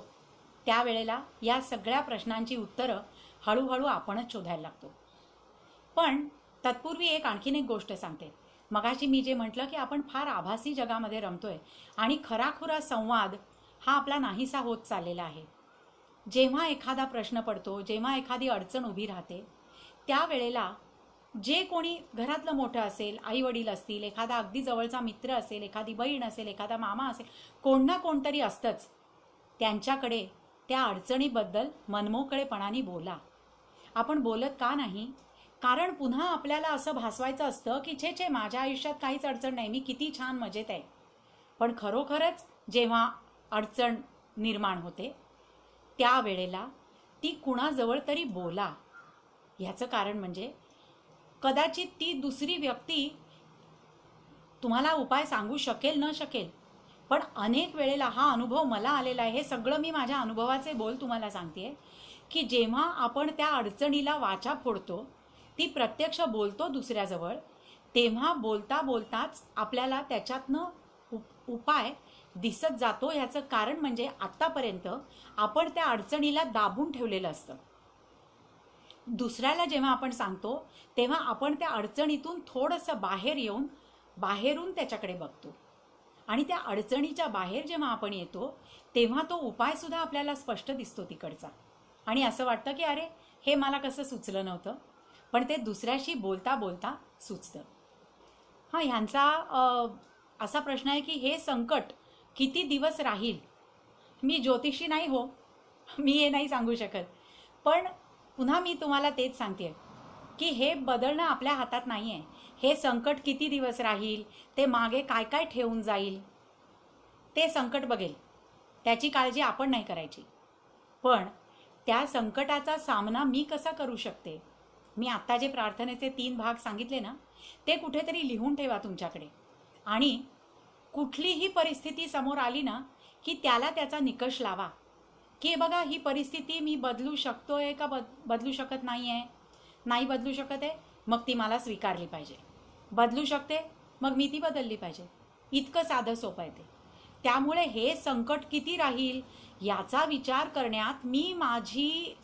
त्यावेळेला या सगळ्या प्रश्नांची उत्तरं हळूहळू आपणच शोधायला लागतो. पण तत्पूर्वी आणखीन एक गोष्ट सांगते. मगाशी मी जे म्हटलं की आपण फार आभासी जगामध्ये रमतोय आणि खराखुरा संवाद हा आपला नाहीसा होत चाललेला आहे. जेव्हा एखादा प्रश्न पडतो, जेव्हा एखादी अडचण उभी राहते, त्यावेळेला जे कोणी घरातलं मोठं असेल, आई वडील असतील, एखादा अगदी जवळचा मित्र असेल, एखादी बहीण असेल, एखादा मामा असेल, कोण ना कोणतरी असतंच. त्यांच्याकडे त्या अडचणीबद्दल मनमोकळेपणाने बोला. आपण बोलत का नाही? कारण पुन्हा आपल्याला असं भासवायचं असतं की छे छे माझ्या आयुष्यात काहीच अडचण नाही, मी किती छान मजेत आहे. पण खरोखरच जेव्हा अडचण निर्माण होते त्यावेळेला ती कुणाजवळ तरी बोला. ह्याचं कारण म्हणजे कदाचित ती दुसरी व्यक्ती तुम्हाला उपाय सांगू शकेल न शकेल, पण अनेक वेळेला हा अनुभव मला आलेला आहे. हे सगळं मी माझ्या अनुभवाचे बोल तुम्हाला सांगते की जेव्हा आपण त्या अडचणीला वाचा फोडतो, ती प्रत्यक्ष बोलतो दुसऱ्याजवळ, तेव्हा बोलता बोलताच आपल्याला त्याच्यातनं उपाय दिसत जातो. ह्याचं कारण म्हणजे आत्तापर्यंत आपण त्या अडचणीला दाबून ठेवलेलं असतं. दुसऱ्याला जेव्हा आपण सांगतो तेव्हा आपण त्या अडचणीतून थोडंसं बाहेर येऊन बाहेरून त्याच्याकडे बघतो आणि त्या अडचणीच्या बाहेर जेव्हा आपण येतो तेव्हा तो उपायसुद्धा आपल्याला स्पष्ट दिसतो तिकडचा आणि असं वाटतं की अरे हे मला कसं सुचलं नव्हतं, पण ते दुसऱ्याशी बोलता बोलता सुचतं. हां, ह्यांचा असा प्रश्न आहे की हे संकट किती दिवस राहील? मी ज्योतिषी नाही हो, मी हे नाही सांगू शकत. पण पुन्हा मी तुम्हाला तेच सांगते की हे बदलणं आपल्या हातात नाही आहे. हे संकट किती दिवस राहील, ते मागे काय काय ठेवून जाईल, ते संकट बघेल. त्याची काळजी आपण नाही करायची. पण त्या संकटाचा सामना मी कसा करू शकते? मी आत्ता जे प्रार्थनेचे 3 भाग सांगितले ना, ते कुठेतरी लिहून ठेवा तुमच्याकडे. आणि कुठलीही परिस्थिती समोर आली ना की त्याला त्याचा निकष लावा की बघा ही परिस्थिती मी बदलू शकतोय का बदलू शकत नाही आहे. नाही बदलू शकत आहे मग ती मला स्वीकारली पाहिजे. बदलू शकते मग मी ती बदलली पाहिजे. इतकं साधं सोपं आहे ते. त्यामुळे हे संकट किती राहील याचा विचार करण्यात मी माझी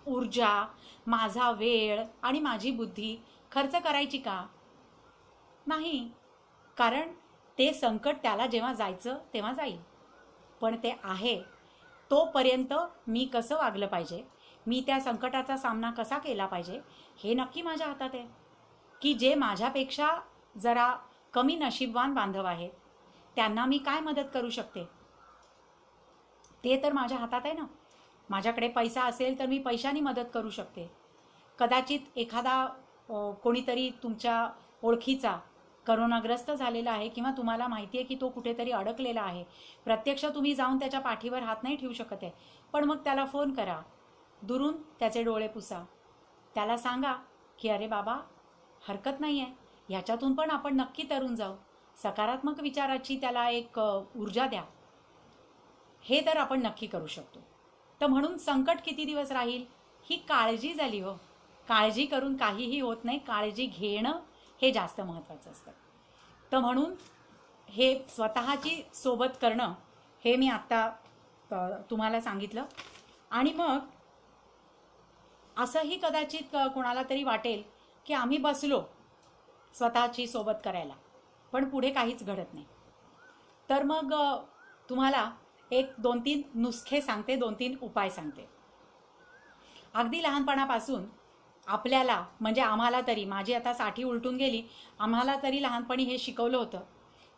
ऊर्जा, माझा वेळ आणि माझी बुद्धी खर्च करायची का? नाही. कारण ते संकट त्याला जेव्हा जायचं तेव्हा जाईल. पण ते आहे तोपर्यंत मी कसं वागलं पाहिजे, मी त्या संकटाचा सामना कसा केला पाहिजे, हे नक्की माझ्या हातात आहे. की जे माझ्यापेक्षा जरा कमी नशीबवान बांधव आहेत त्यांना मी काय मदत करू शकते, ते तर माझ्या हातात आहे ना. माझ्याकडे पैसा असेल तर मी पैशाने मदत करू शकते. कदाचित एखादा कोणीतरी तुमच्या ओळखीचा करोनाग्रस्त झालेला आहे किंवा तुम्हाला माहिती आहे की तो कुठेतरी अडकलेला आहे. प्रत्यक्ष तुम्ही जाऊन त्याच्या पाठीवर हात नाही ठेवू शकत आहे, पण मग त्याला फोन करा, दुरून त्याचे डोळे पुसा, त्याला सांगा की अरे बाबा हरकत नाही आहे, ह्याच्यातून पण आपण नक्की तरून जाऊ. सकारात्मक विचाराची त्याला एक ऊर्जा द्या. हे तर आपण नक्की करू शकतो. तर म्हणून संकट किती दिवस राहील ही काळजी झाली हो. काळजी करून काहीही होत नाही. काळजी घेणं हे जास्त महत्त्वाचं असतं. तर म्हणून हे स्वतःची सोबत करणं हे मी आत्ता तुम्हाला सांगितलं. आणि मग असंही कदाचित कोणाला तरी वाटेल की आम्ही बसलो स्वतःची सोबत करायला पण पुढे काहीच घडत नाही. तर मग तुम्हाला एक 2-3 नुस्खे सांगते, 2-3 उपाय सांगते. अगदी लहानपणापासून आपल्याला म्हणजे आम्हाला तरी, माझी आता 60 उलटून गेली, आम्हाला तरी लहानपणी हे शिकवलं होतं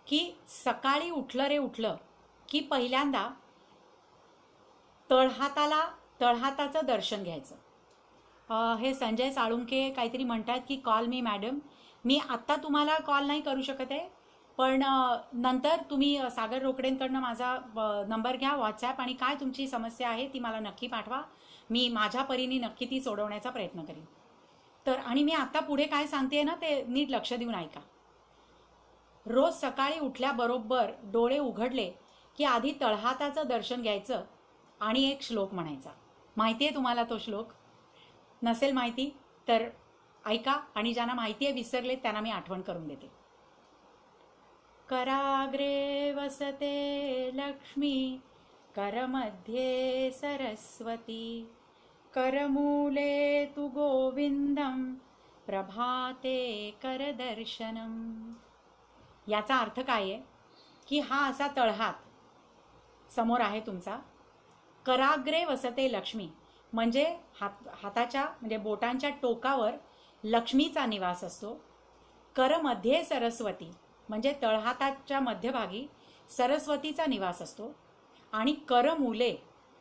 की सकाळी उठलं रे उठलं की पहिल्यांदा तळहाताचं दर्शन घ्यायचं. हे संजय साळुंके काहीतरी म्हणतात की कॉल मी मॅडम. मी आत्ता तुम्हाला कॉल नाही करू शकत आहे, पण नंतर तुम्ही सागर रोकडेंकडनं माझा नंबर घ्या व्हॉट्सॲप आणि काय तुमची समस्या आहे ती मला नक्की पाठवा. मी माझ्या परीने नक्की ती सोडवण्याचा प्रयत्न करीन. तर आणि मी आत्ता पुढे काय सांगते ना ते नीट लक्ष देऊन ऐका. रोज सकाळी उठल्याबरोबर डोळे उघडले की आधी तळहाताचं दर्शन घ्यायचं आणि एक श्लोक म्हणायचा. माहिती आहे तुम्हाला तो श्लोक? नसेल माहिती तर ऐका, आणि ज्यांना माहिती आहे विसरले त्यांना मी आठवण करून देते. कराग्रे वसते लक्ष्मी, करमध्ये सरस्वती, करमूले तु गोविंदम, प्रभाते करदर्शनम. याचा अर्थ काय आहे की हा असा तळहात समोर आहे तुमचा. कराग्रे वसते लक्ष्मी म्हणजे हाताच्या म्हणजे बोटांच्या टोकावर लक्ष्मीचा निवास असतो. करमध्ये सरस्वती म्हणजे तळहाताच्या मध्यभागी सरस्वतीचा निवास असतो. आणि करमूले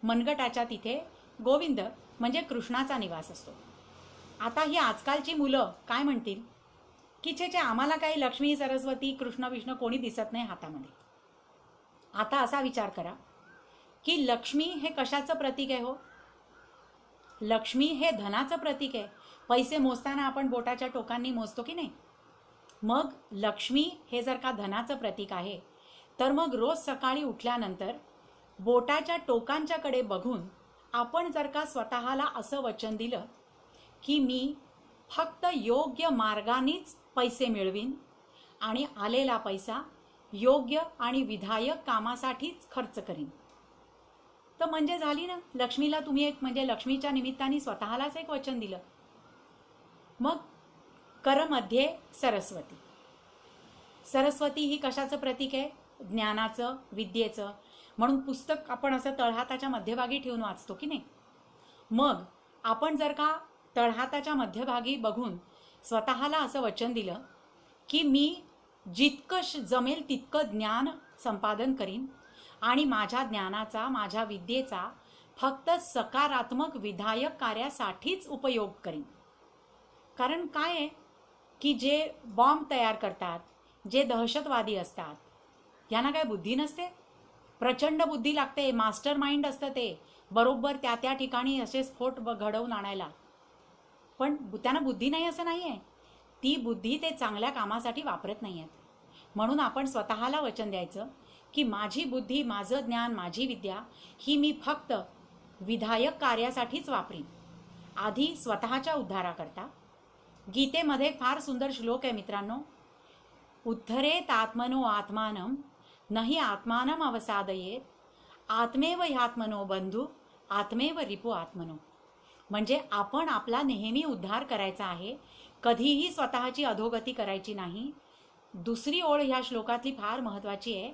मनगटाच्या तिथे गोविंद म्हणजे कृष्णाचा निवास असतो. आता ही आजकालची मुलं काय म्हणतील की छे आम्हाला काही लक्ष्मी सरस्वती कृष्ण विष्णू कोणी दिसत नाही हातामध्ये. आता असा विचार करा की लक्ष्मी हे कशाचं प्रतीक आहे हो? लक्ष्मी हे धनाचं प्रतीक आहे. पैसे मोजताना आपण बोटाच्या टोकांनी मोजतो की नाही? मग लक्ष्मी हे जर का धनाचं प्रतीक आहे तर मग रोज सकाळी उठल्यानंतर बोटाच्या टोकांच्याकडे बघून आपण जर का स्वतःला असं वचन दिलं की मी फक्त योग्य मार्गानेच पैसे मिळवीन आणि आलेला पैसा योग्य आणि विधायक कामासाठीच खर्च करीन, तर म्हणजे झाली ना लक्ष्मीला तुम्ही एक म्हणजे लक्ष्मीच्या निमित्ताने स्वतःलाच एक वचन दिलं. मग करमध्ये सरस्वती. सरस्वती ही कशाचं प्रतीक आहे? ज्ञानाचं, विद्येचं. म्हणून पुस्तक आपण असं तळहाताच्या मध्यभागी ठेवून वाचतो की नाही? मग आपण जर का तळहाताच्या मध्यभागी बघून स्वतःला असं वचन दिलं की मी जितकं जमेल तितकं ज्ञान संपादन करीन आणि माझ्या ज्ञानाचा, माझ्या विद्येचा फक्त सकारात्मक विधायक कार्यासाठीच उपयोग करीन. कारण काय आहे की जे बॉम्ब तयार करतात, जे दहशतवादी असतात, यांना काय बुद्धी नसते? प्रचंड बुद्धी लागते, मास्टर माइंड असतं ते, बरोबर त्या त्या ठिकाणी असे स्फोट घडवून आणायला. पण त्यांना बुद्धी नाही असं नाही आहे. ती बुद्धी ते चांगल्या कामासाठी वापरत नाही आहेत. म्हणून आपण स्वतःला वचन द्यायचं की माझी बुद्धी, माझं ज्ञान, माझी विद्या ही मी फक्त विधायक कार्यासाठीच वापरीन. आधी स्वतःच्या उद्धाराकरता. गीतेमध्ये फार सुंदर श्लोक आहे मित्रांनो. उद्धरेत आत्मनो आत्मानं नहि आत्मानं अवसादयेत, आत्मेव ह्यात्मनो बंधू आत्मेव रिपू आत्मनो. म्हणजे आपण आपला नेहमी उद्धार करायचा आहे, कधीही स्वतःची अधोगती करायची नाही. दुसरी ओळ ह्या श्लोकातली फार महत्त्वाची आहे.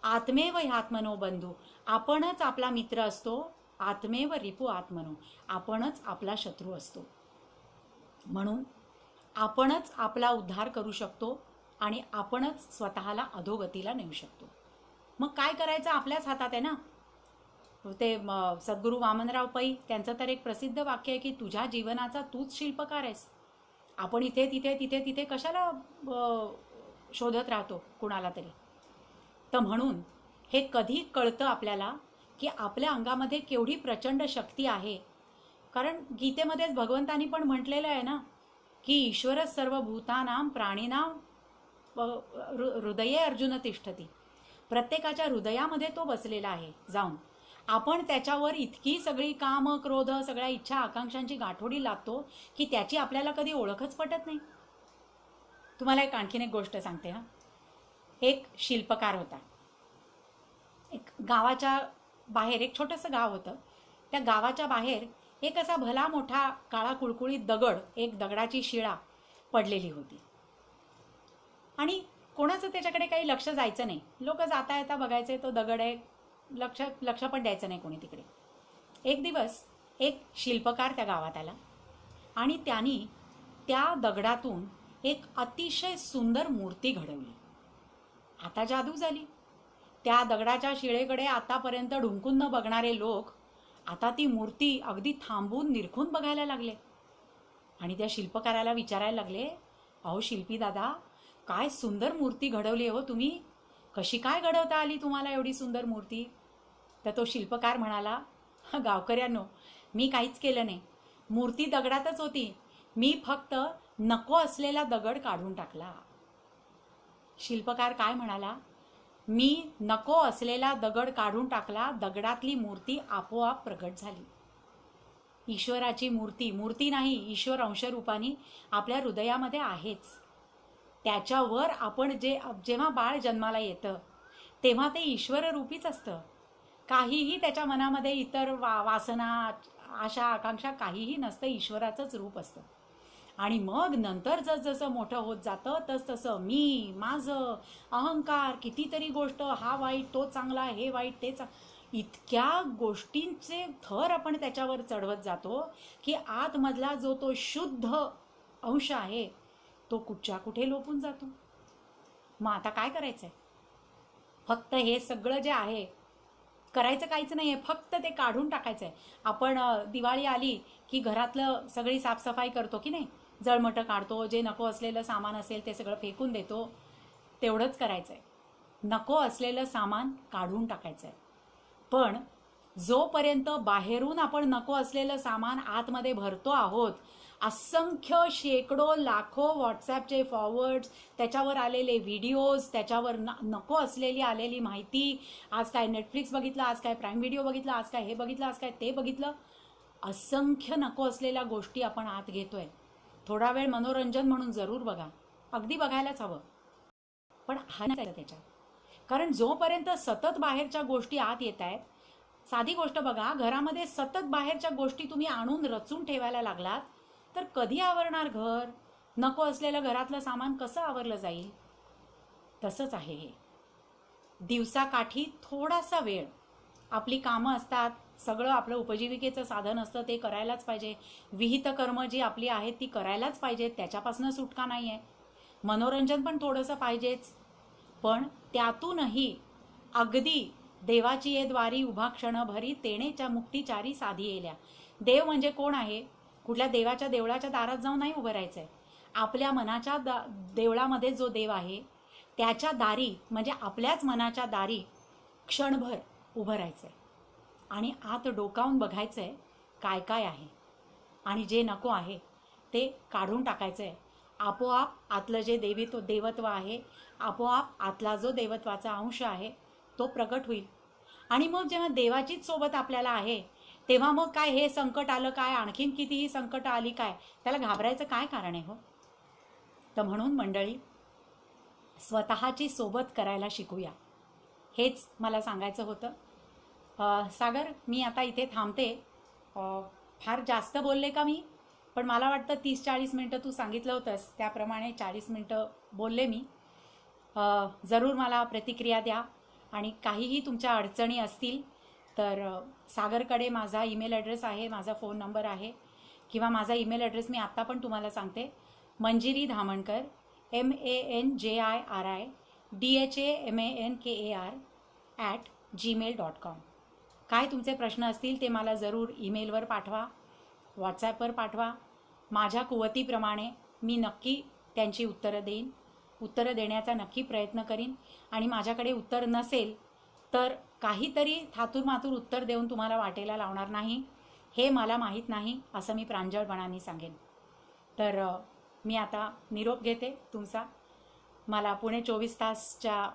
आत्मेव ह्यात्मनो बंधू, आपणच आपला मित्र असतो. आत्मेव रिपू आत्मनो, आपणच आपला शत्रू असतो. म्हणून आपणच आपला उद्धार करू शकतो आणि आपणच स्वतःला अधोगतीला नेऊ शकतो. मग काय करायचं आपल्याच हातात आहे ना. ते सद्गुरू वामनराव पै त्यांचं तर एक प्रसिद्ध वाक्य आहे की तुझ्या जीवनाचा तूच शिल्पकार आहेस. आपण इथे तिथे तिथे तिथे कशाला शोधत राहतो कुणाला तरी. तर म्हणून हे कधी कळतं आपल्याला की आपल्या अंगामध्ये केवढी प्रचंड शक्ती आहे. कारण गीतेमध्येच भगवंतानी पण म्हटलेलं आहे ना की ईश्वर सर्वभूतानां प्राणीनां हृदये अर्जुन तिष्ठती. प्रत्येकाच्या हृदयामध्ये तो बसलेला आहे जाऊन. आपण त्याच्यावर इतकी सगळी काम, क्रोध, सगळ्या इच्छा, आकांक्षांची गाठोडी लागतो की त्याची आपल्याला कधी ओळखच पटत नाही. तुम्हाला एक आणखीन एक गोष्ट सांगते हा. एक शिल्पकार होता. एक गावाच्या बाहेर एक छोटंसं गाव होतं. त्या गावाच्या बाहेर एक असा भला मोठा काळा कुळकुळीत दगड, एक दगडाची शिळा पडलेली होती. आणि कोणाचं त्याच्याकडे काही लक्ष जायचं नाही. लोक जाता येता बघायचे तो दगड आहे, लक्ष पण द्यायचं नाही कोणी तिकडे. एक दिवस एक शिल्पकार त्या गावात आला आणि त्यांनी त्या दगडातून एक अतिशय सुंदर मूर्ती घडवली. आता जादू झाली. त्या दगडाच्या शिळेकडे आतापर्यंत ढुंकून न बघणारे लोक आता ती मूर्ती अगदी थांबून निरखून बघायला लागले. आणि त्या शिल्पकाराला विचारायला लागले, अहो शिल्पी दादा, काय सुंदर मूर्ती घडवली हो तुम्ही, कशी काय घडवता आली तुम्हाला एवढी सुंदर मूर्ती? तर तो शिल्पकार म्हणाला, गावकऱ्यांनो, मी काहीच केलं नाही, मूर्ती दगडातच होती, मी फक्त नको असलेला दगड काढून टाकला. शिल्पकार काय म्हणाला, मी नको असलेला दगड काढून टाकला, दगडातली मूर्ती आपोआप प्रगट झाली. ईश्वराची मूर्ती नाही, ईश्वर अंशरूपाने आपल्या हृदयामध्ये आहेच. त्याच्यावर आपण जेव्हा बाळ जन्माला येतं तेव्हा ते ईश्वररूपीच असतं. काहीही त्याच्या मनामध्ये इतर वासना, आशा, आकांक्षा काहीही नसतं, ईश्वराचंच रूप असतं. आणि मग नंतर जसं मोठं होत जातं तसं मी, माझं, अहंकार, कितीतरी गोष्ट, हा वाईट, तो चांगला, हे वाईट, ते इतक्या गोष्टींचे थर आपण त्याच्यावर चढवत जातो की आतमधला जो तो शुद्ध अंश आहे तो कुठच्या कुठे लोपून जातो. मग आता काय करायचंय? फक्त हे सगळं जे आहे करायचं काहीच नाही आहे, फक्त ते काढून टाकायचं आहे. आपण दिवाळी आली की घरातलं सगळी साफसफाई करतो की नाही, जळमटं काढतो, जे नको असलेलं सामान असेल ते सगळं फेकून देतो. तेवढंच करायचं आहे, नको असलेलं सामान काढून टाकायचं आहे. पण जोपर्यंत बाहेरून आपण नको असलेलं सामान आतमध्ये भरतो आहोत, असंख्य शेकडो लाखो व्हॉट्सॲपचे फॉरवर्ड्स, त्याच्यावर आलेले व्हिडिओज, त्याच्यावर नको असलेली आलेली माहिती, आज काय नेटफ्लिक्स बघितलं, आज काय प्राईम व्हिडिओ बघितलं, आज काय हे बघितलं, आज काय ते बघितलं, असंख्य नको असलेल्या गोष्टी आपण आत घेतोय. थोडा वेळ मनोरंजन म्हणून जरूर बघा, अगदी बघायलाच हवं, पण हा नाही त्याच्यात. कारण जोपर्यंत सतत बाहेरच्या गोष्टी आत येत आहेत, साधी गोष्ट बघा, घरामध्ये सतत बाहेरच्या गोष्टी तुम्ही आणून रचून ठेवायला लागलात तर कधी आवरणार घर? नको असलेलं घरातलं सामान कसं आवरलं जाईल? तसंच आहे हे. दिवसाकाठी थोडासा वेळ, आपली कामं असतात, सगळं आपलं उपजीविकेचं साधन असतं, ते करायलाच पाहिजे. विहित कर्म जी आपली आहेत ती करायलाच पाहिजे, त्याच्यापासून सुटका नाही आहे. मनोरंजन पण थोडंसं पाहिजेच, पण त्यातूनही अगदी देवाची ये द्वारी उभा क्षण भरी, तेणेच्या मुक्तीचारी साधी येल्या. देव म्हणजे कोण आहे? कुठल्या देवाच्या देवळाच्या दारात जाऊन नाही उभं राहायचंय. आपल्या मनाच्या देवळामध्ये जो देव आहे त्याच्या दारी, म्हणजे आपल्याच मनाच्या दारी क्षणभर उभं राहायचंय आणि आत डोकावून बघायचंय काय काय आहे, आणि जे नको आहे ते काढून टाकायचंय. आपोआप आतलं जे देवत्व आहे, आपोआप आतला जो देवत्वाचा अंश आहे तो प्रगट होईल. आणि मग जेव्हा देवाचीच सोबत आपल्याला आहे तेव्हा मग काय हे संकट आलं काय, आणखीन कितीही संकट आली काय, त्याला घाबरायचं काय कारण आहे हो? तर म्हणून मंडळी, स्वतःची सोबत करायला शिकूया, हेच मला सांगायचं होतं. सागर, मी आता इथे थांबते. फार जास्त बोलले का मी? पण मला वाटतं 30-40 मिनटं तू सांगितलं होतंस, त्याप्रमाणे 40 मिनटं बोलले मी. जरूर मला प्रतिक्रिया द्या, आणि काहीही तुमच्या अडचणी असतील तर सागरकडे माझा ईमेल ॲड्रेस आहे, माझा फोन नंबर आहे, किंवा माझा ईमेल ॲड्रेस मी आत्ता पण तुम्हाला सांगते, मंजिरी धामणकर manjiri@gmail.com. काय तुमचे प्रश्न असतील ते मला जरूर ईमेलवर पाठवा, व्हॉट्सॲपवर पाठवा. माझ्या कुवतीप्रमाणे मी नक्की त्यांची उत्तरं देईन, उत्तरं देण्याचा नक्की प्रयत्न करीन. आणि माझ्याकडे उत्तर नसेल तर काहीतरी थातूरमातूर उत्तर देऊन तुम्हाला वाटेला लावणार नाही, हे मला माहीत नाही असं मी प्रांजळपणाने सांगेन. तर मी आता निरोप घेते तुमचा. मला पुणे 24 तासच्या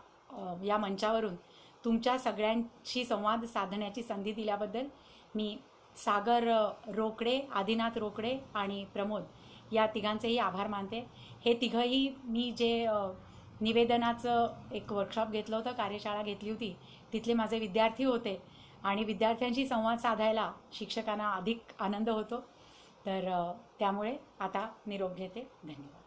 या मंचावरून तुमच्या सगळ्यांशी संवाद साधण्याची संधी दिल्याबद्दल मी सागर रोकडे, आदिनाथ रोकडे आणि प्रमोद या तिघांचेही आभार मानते. हे तिघंही मी जे निवेदनाचं एक वर्कशॉप घेतलं होतं, कार्यशाळा घेतली होती, तिथले माझे विद्यार्थी होते, आणि विद्यार्थ्यांशी संवाद साधायला शिक्षकांना अधिक आनंद होतो. तर त्यामुळे आता निरोप घेते. धन्यवाद.